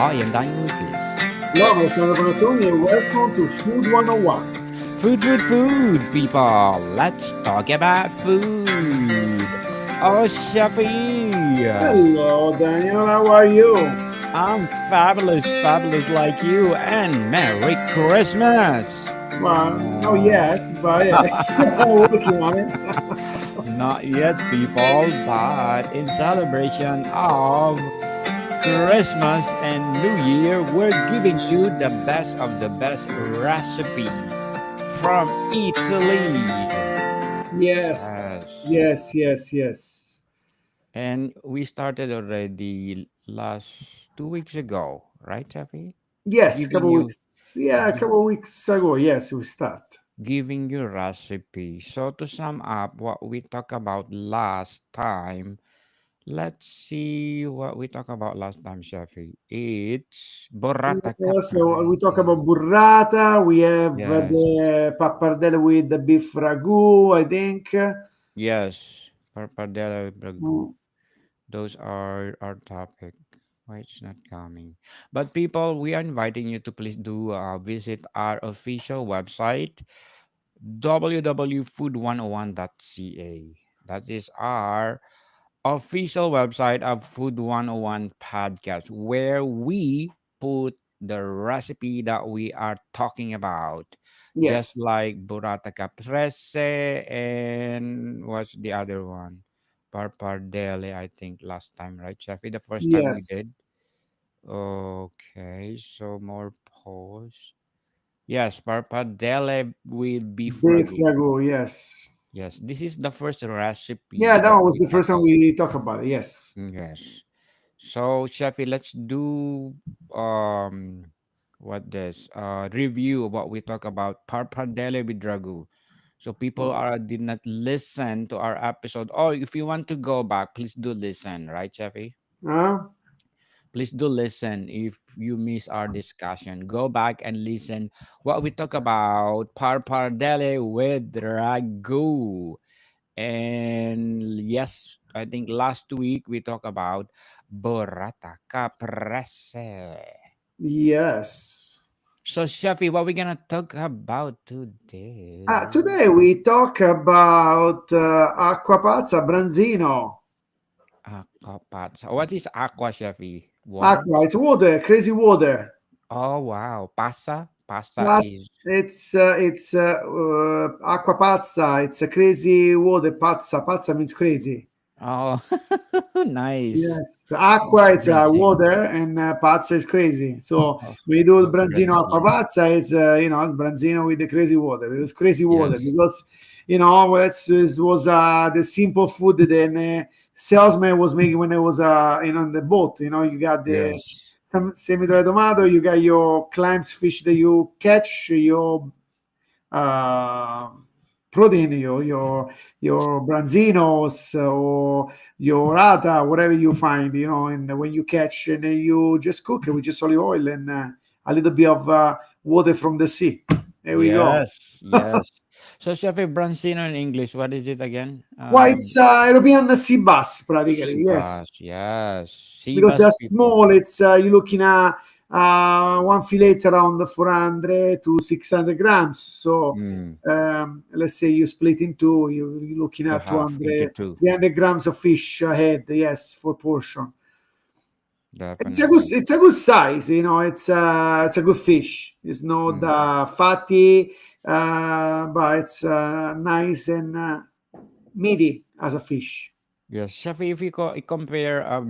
I am Daniel Lucas. Hello, I'm Alessandro Panatoni and welcome to Food 101. Food, people. Let's talk about food. Oh, Shafi. Hello, Daniel, how are you? I'm fabulous like you, and Merry Christmas. Well, not yet, but yeah, I'm working on it. Not yet, people, but in celebration of Christmas and New Year, we're giving you the best of the best recipe from Italy. Yes, Yes. yes. And we started already last 2 weeks ago, right, Chappie? Yes, Giving couple you weeks. Yeah, a gi- couple weeks ago. Yes, we start. giving you recipe. So to sum up what we talked about last time, let's see what we talked about last time, Shafi. It's burrata So we talk caprese. about burrata. We have Yes, the pappardelle with the beef ragu, I think. yes. Pappardelle Mm, ragu. Those are our topic. Why it's not coming? But people, we are inviting you to please do visit our official website www.food101.ca. That is our official website of Food 101 podcast where we put the recipe that we are talking about. Just yes, like burrata caprese and what's the other one? Parpardelle, I think last time, right, Chefy? The first time we yes. did. Okay, so more pause. Yes, parpardelle with beef Beef ragu. ragu, yes. Yes, this is the first Yeah, recipe that that was we the talk first time about. we talk about it. Yes. Yes. So, Sheffy, let's do um what this review of what we talk about Parpadelle with Dragu. So people are did not listen to our episode. Or if you want to go back, please do listen, right, Sheffy? Huh? Please do listen if you miss our discussion. Go back and listen what we talk about Parpadelle with Dragu. And yes, I think last week we talked about burrata caprese. Yes. So, Shafi, what we gonna talk about today? Today we talk about acqua pazza branzino. Aqua pazza. What is aqua, Shafi? Water? Acqua, it's water, crazy water. Oh wow, pasta. Pasta Plus, is it's acqua pazza. It's a crazy water. Pazza. Pazza means crazy. oh nice. Yes, acqua it's Brazil. water, and pazza is crazy. So Oh, we do oh, branzino acqua Brazil. pazza. It's it's branzino with the crazy water. It was crazy water Yes, because that's this was the simple food that the salesman was making when it was on the boat. You got the yes, some semi-dry tomato. You got your clams fish that you catch. Your uh, protein, your branzinos or your rata, whatever you find, and when you catch and then you just cook it with just olive oil and a little bit of water from the sea. There we go. yes. So, Shafi, Brancino in English, what is it again? Well, it's European sea bass, practically, Seabass, yes. yes. Because Seabass they're people. small. It's you're looking at one fillet's around 400 to 600 grams. So Mm, let's say you split in two, you're looking to at half into 200, two. 300 grams of fish ahead. Yes, for portion. Definitely. It's a good size. It's a good fish. It's not Mm. fatty, but it's nice and meaty as a fish. Yes, Shafi, if you compare a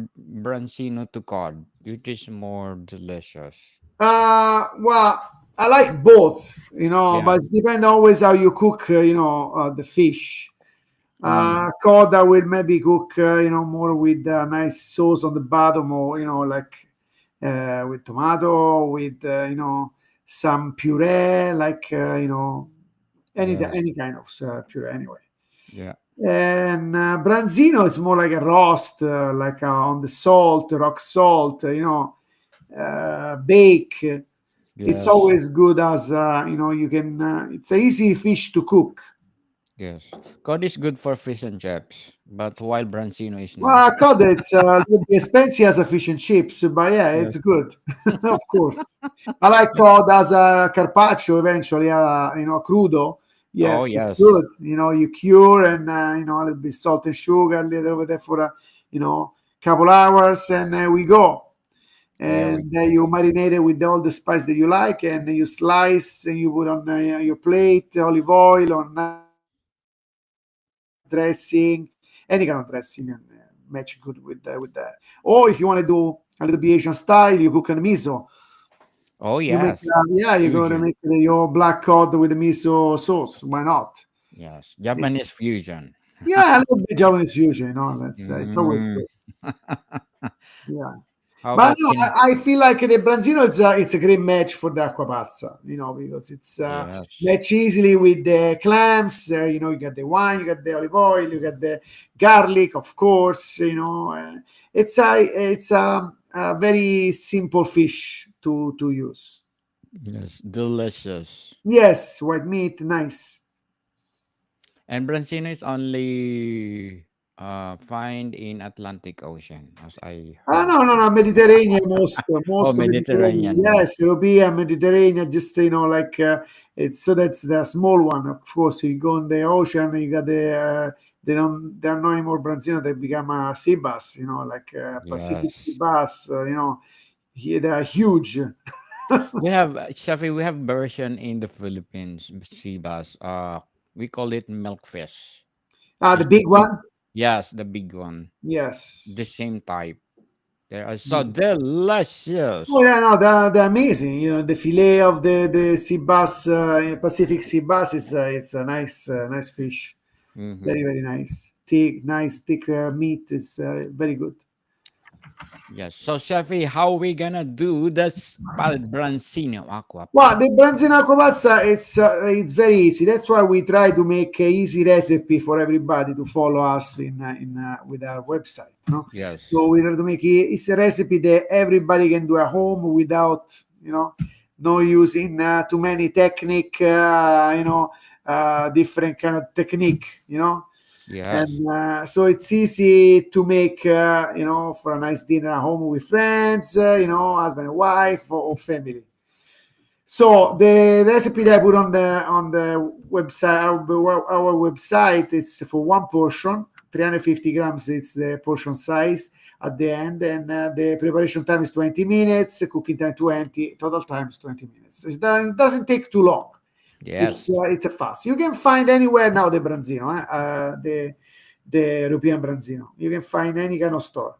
Brancino to cod, which is more delicious? Well, I like both, Yeah. but it depends always how you cook, the fish. Mm. Cod, I will maybe cook, more with a nice sauce on the bottom, or like with tomato, with some puree, like Yes. any kind of puree, anyway. Yeah. And branzino is more like a roast, like on the salt, rock salt, bake. It's Yes. always good as you can. It's a easy fish to cook. Yes. Cod is good for fish and chips, but while Branzino is not. Well, cod it's a little bit expensive as a fish and chips, but yeah, Yes. it's good. Of course. I like cod as a carpaccio eventually, crudo. Oh, Yes, it's yes. good. You cure and, a little bit salt and sugar, a little over there for, couple hours, and we go. There we And go. you marinate it with all the spice that you like, and you slice and you put on your plate olive oil or nice dressing, any kind of dressing, and match good with that. Or if you want to do a little bit Asian style, you cook on miso. Oh, You make, yes. yeah, you're going to Fusion. make your black cod with the miso sauce. Why not? Yes. Yeah, Japanese fusion. yeah, a little bit Japanese fusion. That's it's always Mm. good. Yeah. How But about no, King? I feel like the Branzino it's a great match for the acqua pazza, because it's Yes. match easily with the clams. You got the wine, you got the olive oil, you got the garlic, of course. It's a very simple fish to use. Yes. Delicious. Yes, white meat, nice. And Branzino is only find in Atlantic Ocean, as I Ah, heard. no, no, no, Mediterranean, Oh, most Mediterranean. Mediterranean one. Yes, European, Mediterranean, just, like, it's so that's the small one. Of course, you go in the ocean, you got they're not anymore Branzino, they become sea bass, like Pacific sea Yes. bass, they are huge. We have Shafi, we have version in the Philippines, sea bass. We call it milkfish. Ah, the It's the big same. one? Yes, the big one. Yes. The same type. They are so Mm. Oh delicious. yeah, no, they're amazing. The fillet of the sea bass, Pacific sea bass is it's a nice fish. Hmm. Very, very nice. Thick, nice, thick meat is very good. Yes. So Shafi, how we gonna do this Palbrancino aqua Well, the pizza? Branzina Covazza, it's very easy. That's why we try to make a easy recipe for everybody to follow us in with our website. Yes. So we try to make it's a recipe that everybody can do at home without no using too many technique. Different kind of technique. Yes. And so it's easy to make for a nice dinner at home with friends, husband and wife, or family. So the recipe that I put on the website, our website, it's for one portion, 350 grams. It's the portion size at the end, and the preparation time is 20 minutes, cooking time 20, total time is 20 minutes. It doesn't take too long. It's Yes. it's a fast. You can find anywhere now the Branzino, the European Branzino. You can find any kind of store.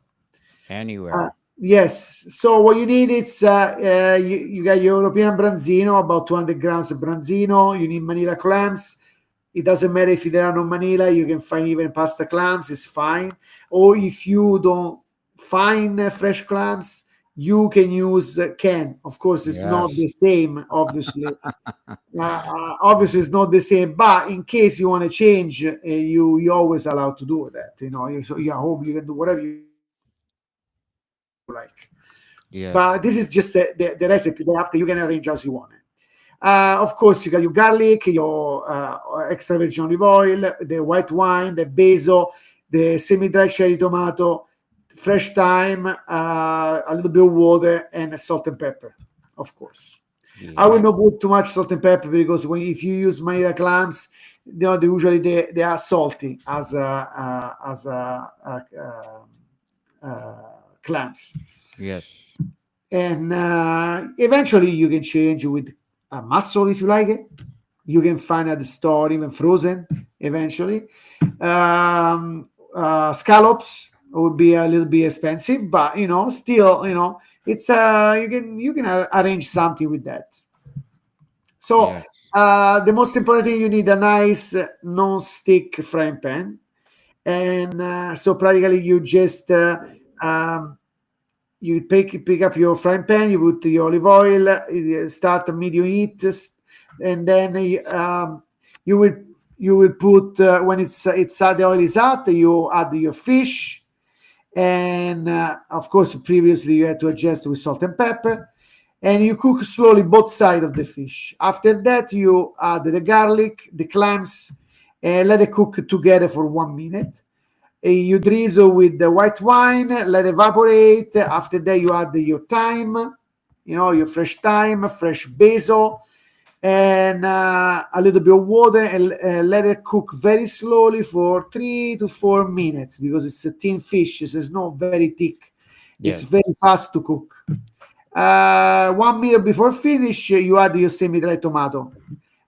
Uh, Anywhere. yes. So what you need is you got your European Branzino, about 200 grams of Branzino. You need Manila clams. It doesn't matter if there are no Manila. You can find even pasta clams. It's fine. Or if you don't find fresh clams, you can use can. Of course, it's not Yes. the same. Obviously, it's not the same. But in case you want to change, you always allowed to do that. So you're home. You can do whatever you like. Yes. But this is just the recipe. Thereafter, you can arrange as you want it. Of course, you got your garlic, your extra virgin olive oil, the white wine, the basil, the semi-dry cherry tomato, fresh thyme, a little bit of water, and salt and pepper, of course. I will Yes. not put too much salt and pepper because if you use Manila clams, usually they are salty as clams. Yes. And eventually you can change with a mussel if you like it. You can find at the store even frozen eventually. Scallops would be a little bit expensive, but still, it's you can arrange something with that. So Yes. the most important thing, you need a nice non-stick frying pan, and so practically you just you pick up your frying pan, you put the olive oil, start a medium heat, and then you will put when it's the oil is hot, you add your fish, and of course previously you had to adjust with salt and pepper, and you cook slowly both sides of the fish. After that, you add the garlic, the clams, and let it cook together for 1 minute. You drizzle with the white wine, let evaporate. After that, you add your thyme, your fresh thyme, fresh basil, and a little bit of water, and let it cook very slowly for 3 to 4 minutes because it's a thin fish, so it's not very thick. It's Yes. very fast to cook. 1 minute before finish, you add your semi-dry tomato.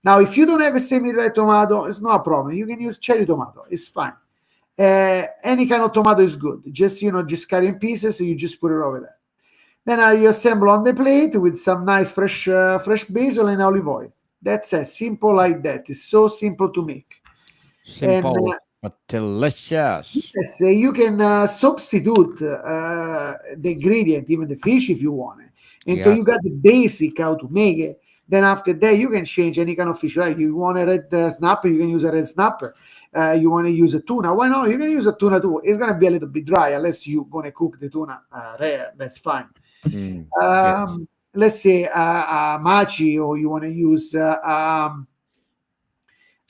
Now, if you don't have a semi-dry tomato, it's not a problem. You can use cherry tomato. It's fine. Any kind of tomato is good. Just cut in pieces. You just put it over there. Then you assemble on the plate with some nice fresh basil and olive oil. That's it. Simple like that. It's so simple to make. And Simple but delicious. yes, you can substitute the ingredient, even the fish, if you want it. Until Yes. you got the basic how to make it. Then after that, you can change any kind of fish. Right? You want a red snapper, you can use a red snapper. You want to use a tuna? Why not? You can use a tuna too. It's gonna be a little bit dry unless you're gonna cook the tuna rare. That's fine. Mm. Yes. Let's say machi, or you want to use let's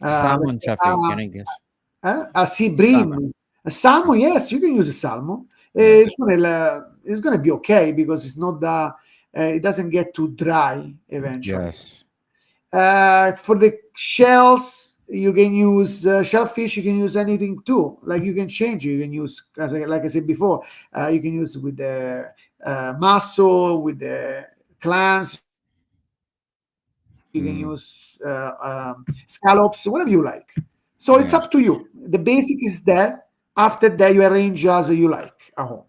Salmon, say Shafi. Can I guess? a sea Salmon. bream, a salmon. Yes, you can use a salmon. Yes. It's gonna be okay because it's not it doesn't get too dry eventually. Yes. For the shells, you can use shellfish. You can use anything too. Like you can change it. You can use, like I said before, you can use with the mussel, with the clams. You can use Mm. scallops, whatever you like. So it's up to you. The Yes. basic is there. After that, you arrange as you like at home.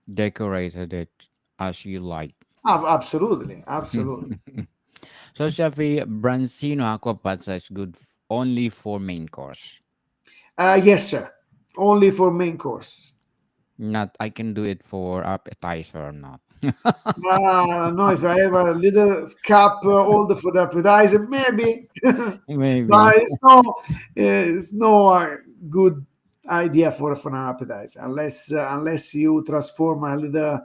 Decorated it as you like. Absolutely, absolutely. So, Shafi, Branzino aqua pizza is good only for main course. Yes, sir. Only for main course. Not, I can do it for appetizer or not. No, if I have a little cup order for the appetizer, maybe. Maybe. But it's no good idea for an appetizer unless you transform a little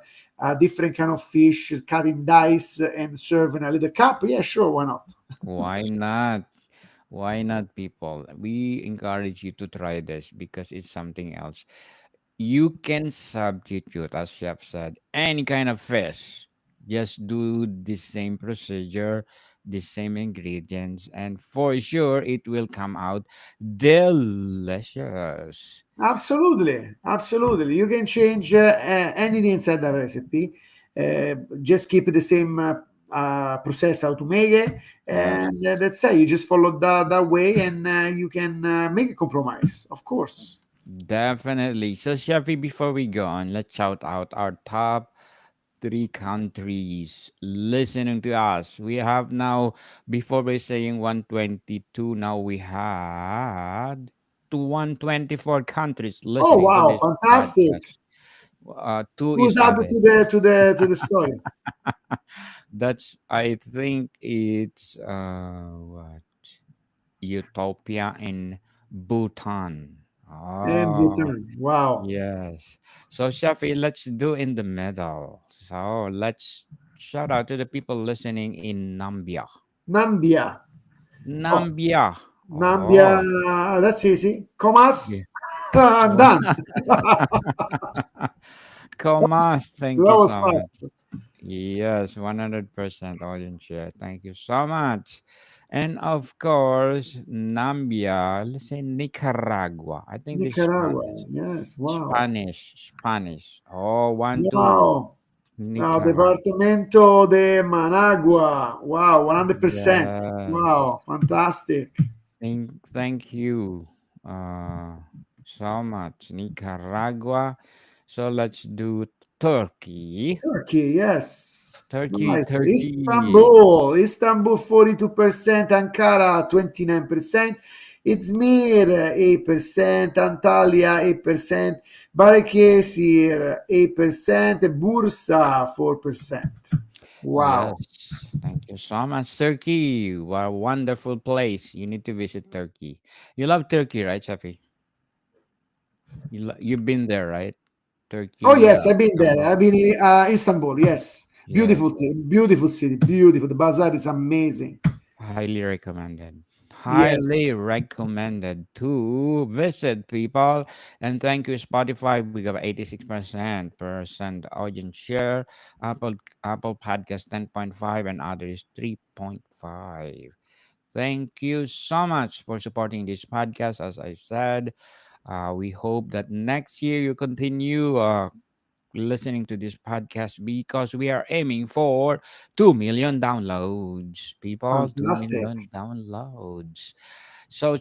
different kind of fish, cut in dice, and serve in a little cup. Yeah, sure, why not? Why not? Why not, people? We encourage you to try this because it's something else. You can substitute, as chef said, any kind of fish. Just do the same procedure, the same ingredients, and for sure it will come out delicious. Absolutely, absolutely. You can change anything inside the recipe. Just keep the same process how to make it, Yes, and that's it. You just follow that way, and you can make a compromise, of course. definitely. So, Chefy, before we go on, let's shout out our top three countries listening to us. We have now, before we're saying 122, now we had to 124 countries Oh listening to wow, this fantastic! podcast. Two Who's is added added. to the story? That's, I think it's, what? Utopia in Bhutan. And Oh, Bhutan. Wow, yes. So, Shafi, let's do in the middle. So, let's shout out to the people listening in Nambia. Nambia. Oh, Nambia. Nambia. Oh, That's easy. Comas. yeah. I'm Wow. done. Comas, That thank you was so much. fast. Yes, 100% audience share. Thank you so much. And of course, Nambia, let's say Nicaragua. I think this is Nicaragua. Spanish. Yes. Wow. Spanish. Oh, 1, 2. Wow. Nicaragua. Departamento de Managua. Wow. 100%. Yes. Wow. Fantastic. Thank you uh, so much. Nicaragua. So let's do Turkey. Turkey. Yes. Turkey, Nice. Turkey. Istanbul 42%. Ankara 29%. Izmir 8%. Antalya 8%. Balıkesir 8%. Bursa 4%. Wow. Yes. Thank you so much. Turkey. What a wonderful place. You need to visit Turkey. You love Turkey, right, Shafi? You've been there, right? Oh Turkey, yes, I've been there. Istanbul. I've been in Istanbul. Yes, Yes. beautiful city. The bazaar is amazing. Highly recommended. Yes. highly recommended to visit, people. And thank you, Spotify. We got 86% audience share. Apple Podcast 10.5 and others 3.5. Thank you so much for supporting this podcast. As I said, we hope that next year you continue listening to this podcast because we are aiming for 2 million downloads. People, 2 Fantastic. million downloads. So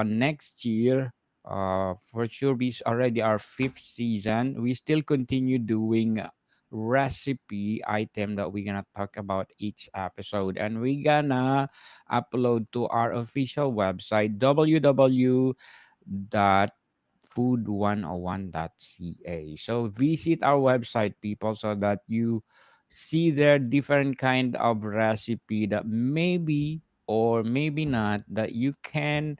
next year, for sure, we already our fifth season. We still continue doing recipe item that we're gonna talk about each episode, and we're gonna upload to our official website www.food101.ca. So visit our website, people, so that you see there different kind of recipe that maybe or maybe not that you can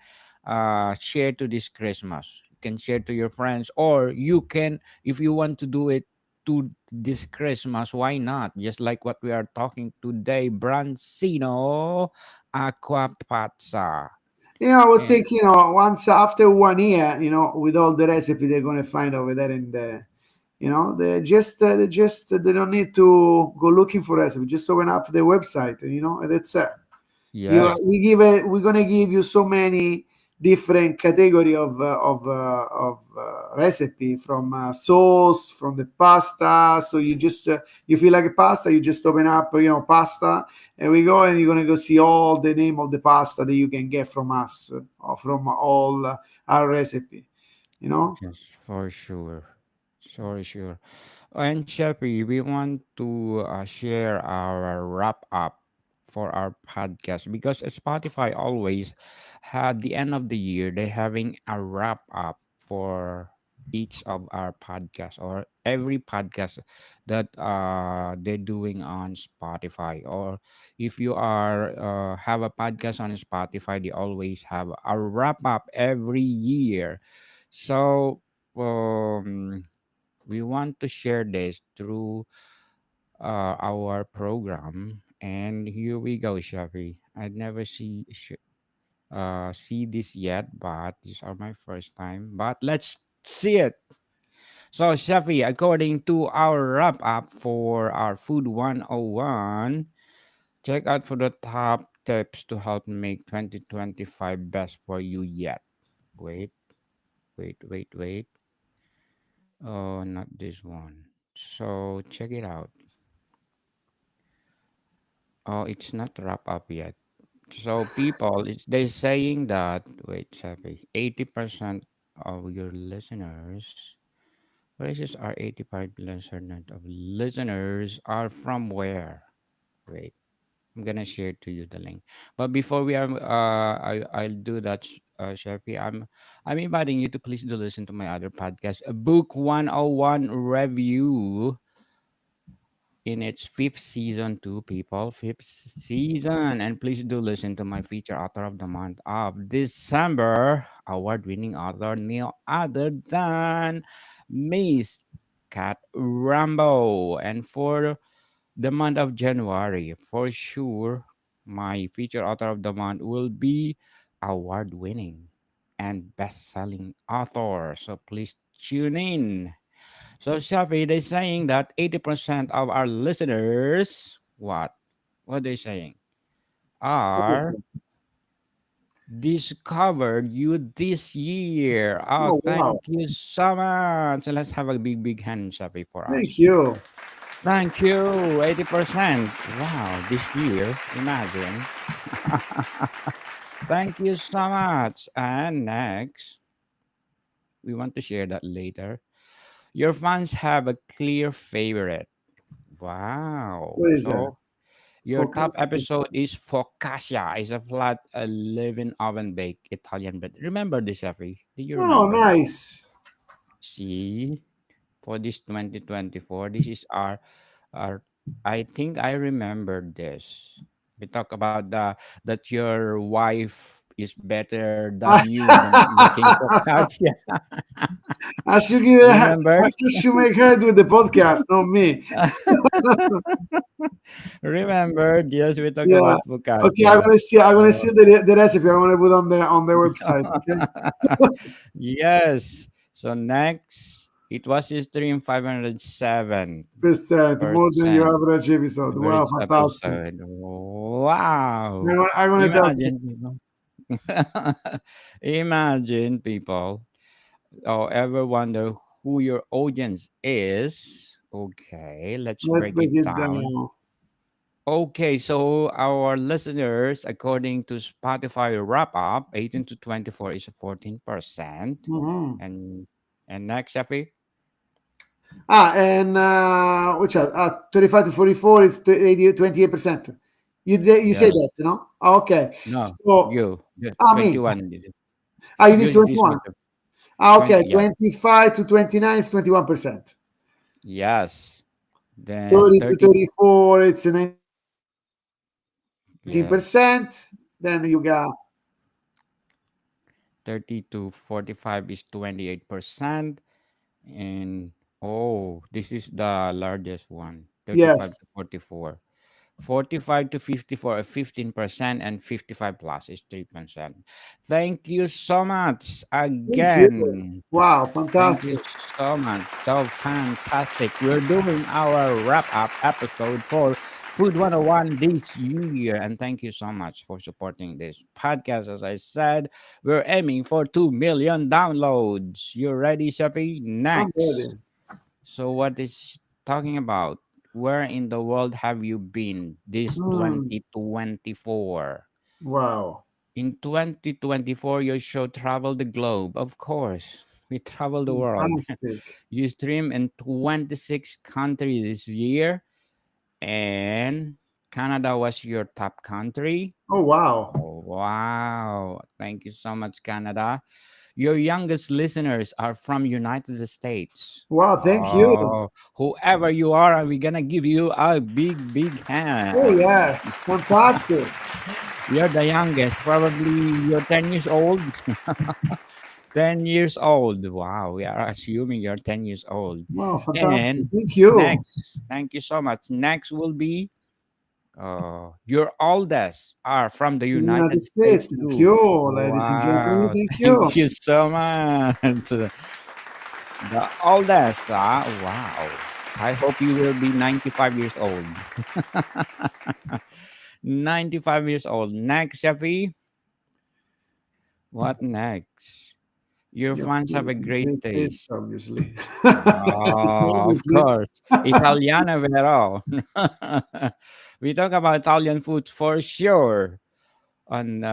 share to this Christmas. You can share to your friends, or you can, if you want to do it to this Christmas, why not? Just like what we are talking today, Branzino Aqua Pazza. I was And thinking, once after 1 year, with all the recipe they're going to find over there in the, they don't need to go looking for recipe. Just open up the website, and that's it. yes, We're gonna give you so many different category of recipe, from sauce, from the pasta. So you feel like a pasta, you just open up, pasta, and we go, and you're gonna go see all the name of the pasta that you can get from us, or from all our recipe. you know yes, for sure. For sure. And Sheppy, we want to share our wrap up for our podcast because Spotify always had the end of the year, they having a wrap up for each of our podcasts or every podcast that they're doing on Spotify. Or if you are have a podcast on Spotify, they always have a wrap up every year. So we want to share this through our program. And here we go, Shafi. I never see this yet, but these are my first time. But let's see it. So, Shafi, according to our wrap up for our Food 101, check out for the top tips to help make 2025 best for you yet. Wait, wait. Oh, not this one. So, check it out. Oh, it's not wrap up yet. So people, they're saying that, wait, sorry, 80% of your listeners, what is this? Our 85% of listeners are from where? Wait, I'm gonna share to you the link. But before we are, I'll do that, Sharpie. I'm inviting you to please do listen to my other podcast, a Book 101 review in its fifth season too, people. Fifth season. And please do listen to my feature author of the month of December, award-winning author, no other than Miss Cat Rambo. And for the month of January, for sure, my feature author of the month will be award-winning and best-selling author. So please tune in. So, Shafi, they're saying that 80% of our listeners, what they saying, are discovered you this year. Oh, Oh, wow. thank you so much. So let's have a big hand, Shafi, for Thank us. you. Thank you, 80%. Wow, this year, imagine. Thank you so much. And next, we want to share that later. Your fans have a clear favorite. Wow. What is that? So your top Focus. episode is Focaccia. It's a flat, living oven baked Italian bread. Remember this, Jeffrey? Do you Oh, remember that? nice. See, for this 2024, this is our. I think I remember this. We talk about the that your wife is better than you than making focaccia. I Remember? should make her do the podcast, not me. Remember? Yes, we talk Yeah. about Okay, focaccia. I'm gonna Uh, see the recipe. I'm gonna put on the website. Okay. yes. So next, it was streamed 507%. Percent more than your average episode. Wow, Average fantastic. episode. Wow. I'm gonna tell. Imagine people. Imagine people. Oh, ever wonder who your audience is? Okay, let's Let's break break it it down. down. Okay, so our listeners, according to Spotify wrap up, 18 to 24 is 14%. Mhm. And next, Shafi? And which are 35 to 44 is 28%. You say Yes. that, no? Okay. No, So you. Yeah, I mean, 21. you did You this 21. matter. Okay, 20, yeah. 25 to 29 is 21%. Yes. Then 30 to 30, 34 it's 19%. yes. Then you got 30 to 45 is 28%. And oh, this is the largest one, 35 yes. to 44. 45 to 54 are 15%, and 55 plus is 3%. Thank you so much Thank you. again. Wow, Thank you fantastic. so much. So fantastic. We're doing our wrap up episode for Food 101 this year. And thank you so much for supporting this podcast. As I said, we're aiming for 2 million downloads. You ready, Shafi? I'm Next. ready. So, what is talking about? Where in the world have you been this Hmm. 2024? Wow. In 2024, your show traveled the globe. Of course, we travel the world. Fantastic. You stream in 26 countries this year, and Canada was your top country. Oh, wow. Oh, wow. Thank you so much, Canada. Your youngest listeners are from United States. Wow, thank you. Oh, whoever you are, we're gonna give you a big, big Oh, hand. yes. Fantastic. You're the youngest. Probably you're 10 years old. 10 years old. Wow, we are assuming you're 10 years old. Wow, fantastic. And Thank you. next, thank you so much. Next will be your oldest are from the In the United United States. States Thank too. you, ladies and gentlemen. Wow, Thank you. thank you so much. The oldest, wow. I hope you will be 95 years old. 95 years old. Next, Shafi. What next? Your You have fans have a great great taste, taste. obviously. Oh, of Obviously. course. Italiano vero. We talk about Italian food for sure. And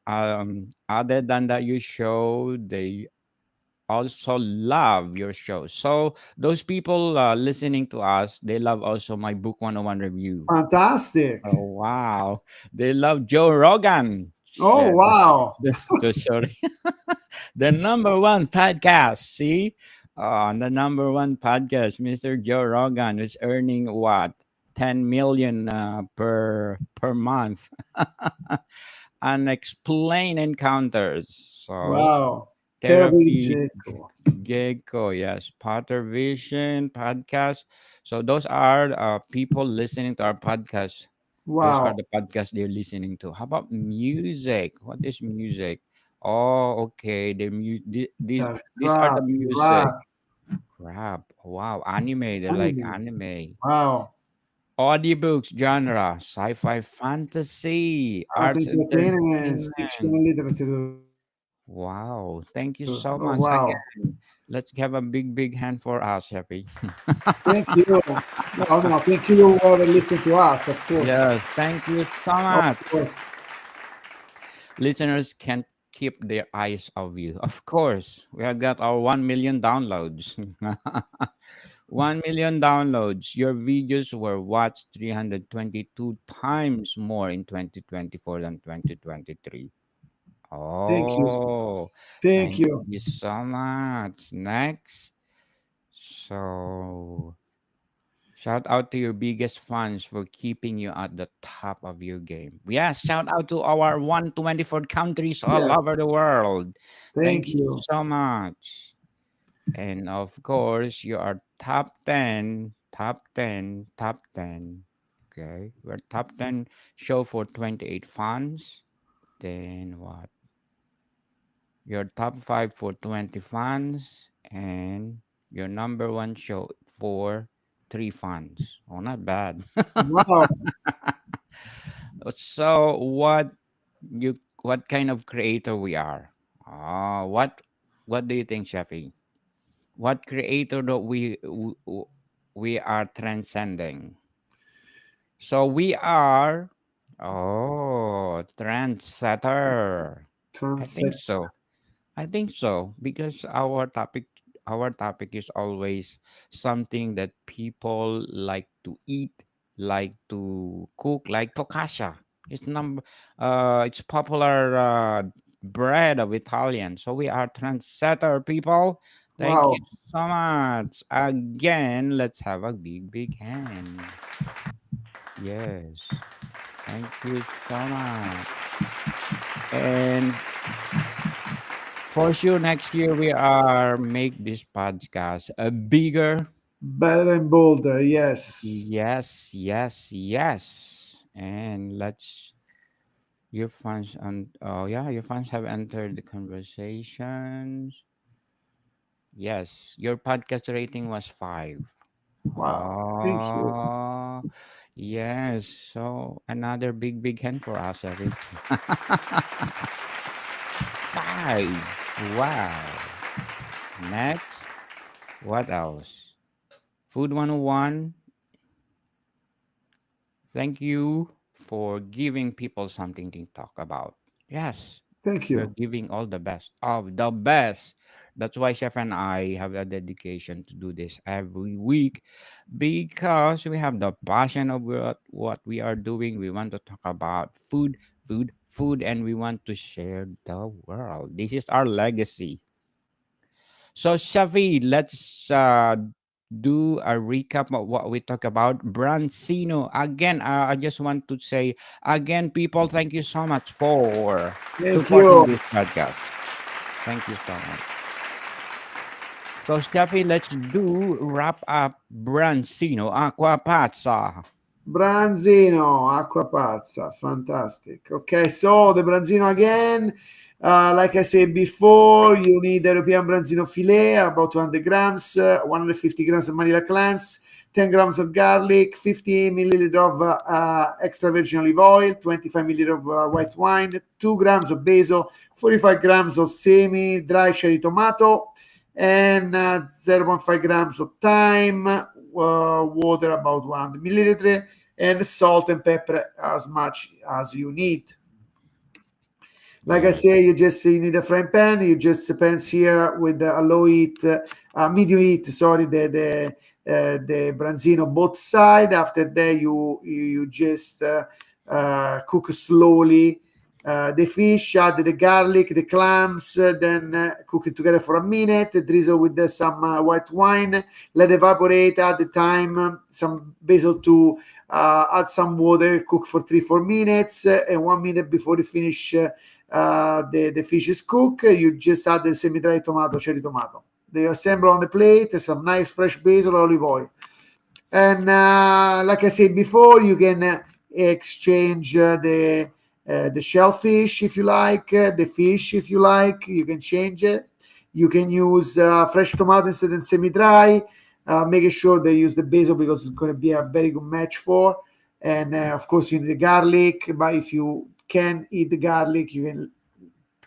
other than that, you show they also love your show. So those people listening to us, they love also my book 101 review. Fantastic. Oh wow, they love Joe Rogan. Oh, Shit. wow. Sorry, the number one podcast. See, the number one podcast, Mr. Joe Rogan is earning what 10 million per month. Unexplained encounters. So Wow. Therapy therapy Jacob. gecko, yes, Potter Vision podcast. So those are people listening to our podcast. Those are Wow. the podcasts they're listening to. How about music? What is music? Oh, okay. That is these are crap. the music. Rock. Crap. Wow. Anime. They like Anime. anime. Wow. Audiobooks genre, sci-fi, fantasy, Art arts, entertainment, fiction entertainment. and literature. Wow. Thank you Oh, so much wow. again. Let's have a big, big hand for us, Happy. Thank you. No, no, thank you whoever listened to us, of course. Yes, thank you so Of much. course. Listeners can't keep their eyes of you. Of course, we have got our 1 million downloads. 1 million downloads. Your videos were watched 322 times more in 2024 than 2023. Thank you. Oh, Thank thank you. you so much. Next. So, Shout out to your biggest fans for keeping you at the top of your game. Yes, shout out to our 124 countries all Yes. over the world. Thank Thank you you. so much. And of course, you are top 10, top 10, top 10. Okay, we're top 10 show for 28 fans. Then what? Your top 5 for 20 fans. And your number one show for 3 fans. Oh, not bad. Wow. So you what kind of creator we are? What do you think, Shafi? What creator that we are transcending? So we are trendsetter. I think Transact. so. I think so because our topic is always something that people like to eat, like to cook, like focaccia. It's popular bread of Italian. So we are trendsetter people. Thank you Wow. so much. Again, let's have a big hand. Yes. Thank you so much. And for sure, next year we are make this podcast a bigger. Better and bolder. Yes. Yes, yes, yes. And let's your fans and oh yeah, your fans have entered the conversations. Yes, your podcast rating was 5. Wow. Thank you. Oh, yes. So another big hand for us, Evan. 5. Wow. Next, what else? Food 101. Thank you for giving people something to talk about. Yes, Thank we're you. giving all the best of the best. That's why Chef and I have a dedication to do this every week because we have the passion of what we are doing. We want to talk about food, and we want to share the world. This is our legacy. So, Shafi, let's do a recap of what we talk about. Brancino. Again, I just want to say, again, people, thank you so much for Thank supporting you. this podcast. Thank you so much. So, Shafi, let's do wrap up Brancino Aqua Pazza. Branzino, acqua pazza, fantastic. Okay, so the Branzino again. Like I said before, you need European Branzino filet, about 200 grams, 150 grams of Manila clams, 10 grams of garlic, 50 milliliters of extra virgin olive oil, 25 milliliters of white wine, 2 grams of basil, 45 grams of semi dry cherry tomato, and 0.5 grams of thyme, water about 100 milliliters, and salt and pepper as much as you need. Like I Yes. say, you need a frying pan. You just pan here with a low heat, medium heat. Sorry, the branzino both side. After that, you just cook slowly the fish, add the garlic, the clams, then cook it together for a minute. Drizzle with some white wine. Let evaporate. Add the time, some basil to add some water. Cook for 3-4 minutes, and 1 minute before you finish. The fish is cooked. You just add the semi-dry tomato, cherry tomato. They assemble on the plate. Some nice fresh basil, olive oil, and like I said before, you can exchange the shellfish if you like, the fish if you like. You can change it. You can use fresh tomato instead of semi-dry. Making sure they use the basil because it's going to be a very good match for. And of course, you need the garlic. But if you can eat the garlic, you can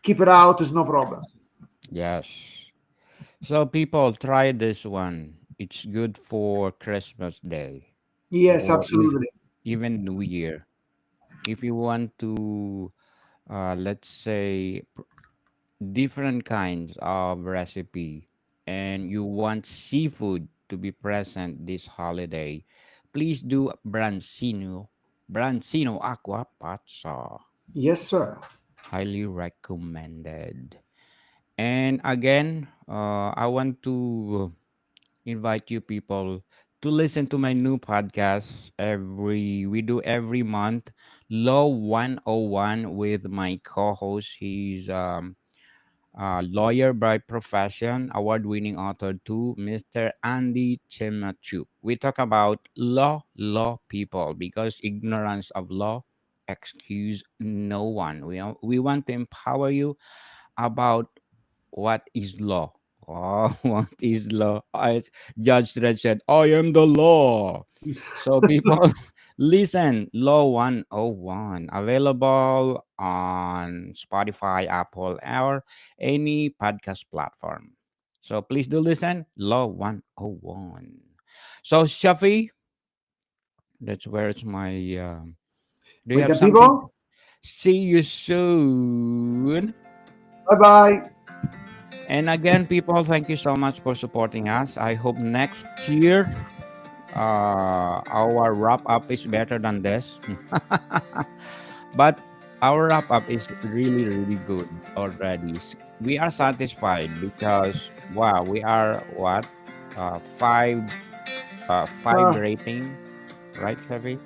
keep it out. It's no problem. Yes. So, people, try this one. It's good for Christmas Day Yes, or absolutely. even New Year. If you want to, let's say, different kinds of recipe and you want seafood to be present this holiday, please do Brancino Aqua Pazza. Yes, sir. Highly recommended. And again, I want to invite you people to listen to my new podcast. We do every month, Law 101 with my co-host. He's lawyer by profession, award-winning author too, Mr. Andy Chemachuk. We talk about law people, because ignorance of law excuse no one. We want to empower you about what is law. Oh, what is law? As Judge Dredd said, I am the law. So people, listen, Law 101, available on Spotify, Apple, or any podcast platform. So please do listen, Law 101. So Shafi, that's where it's my, do you Wake have up, something? people. See you soon. Bye bye. And again, people, thank you so much for supporting us. I hope next year our wrap up is better than this. But our wrap up is really, really good already. We are satisfied because wow, we are what, five, five Uh, rating, right, Chevy?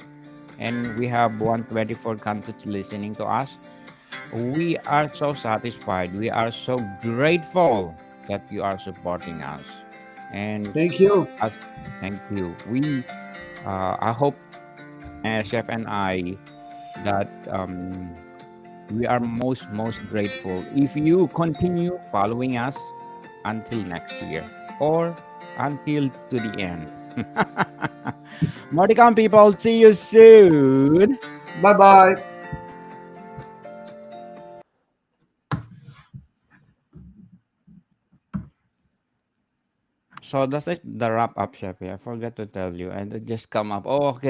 And we have 124 countries listening to us. We are so satisfied. We are so grateful that you are supporting us. And Thank you. as thank you. I hope, Chef and I, that we are most grateful if you continue following us until next year or until to the end. Modicon people, see you soon. Bye bye. So that's it, the wrap up, Chef. I forgot to tell you, and it just come up. Oh, okay.